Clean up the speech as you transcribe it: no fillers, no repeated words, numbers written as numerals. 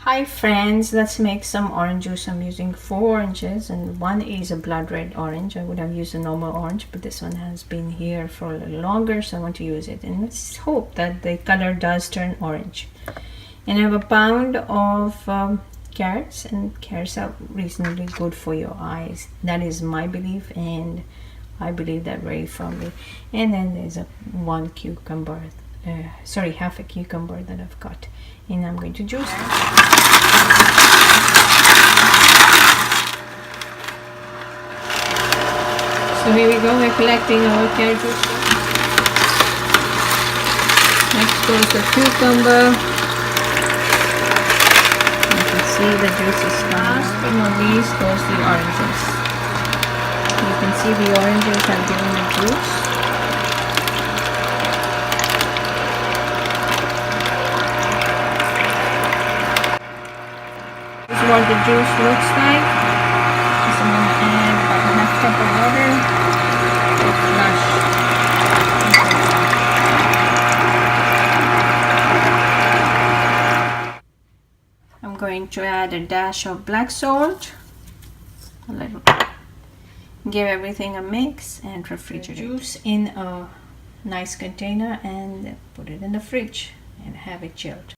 Hi friends, let's make some orange juice. I'm using 4 oranges and one is a blood red orange. I would have used a normal orange, but this one has been here for a little longer, so I want to use it. And let's hope that the color does turn orange. And I have a pound of carrots, and carrots are reasonably good for your eyes. That is my belief, and I believe that very firmly. And then there's one cucumber, half a cucumber that I've cut, and I'm going to juice it. So here we go, we're collecting our carrot juice. Next goes the cucumber. You can see the juice is fast. And on these goes the oranges. You can see the oranges have given the juice. This is what the juice looks like. Just I'm going to add about a half cup of water. I'm going to add a dash of black salt, a little, give everything a mix and refrigerate juice in a nice container and put it in the fridge and have it chilled.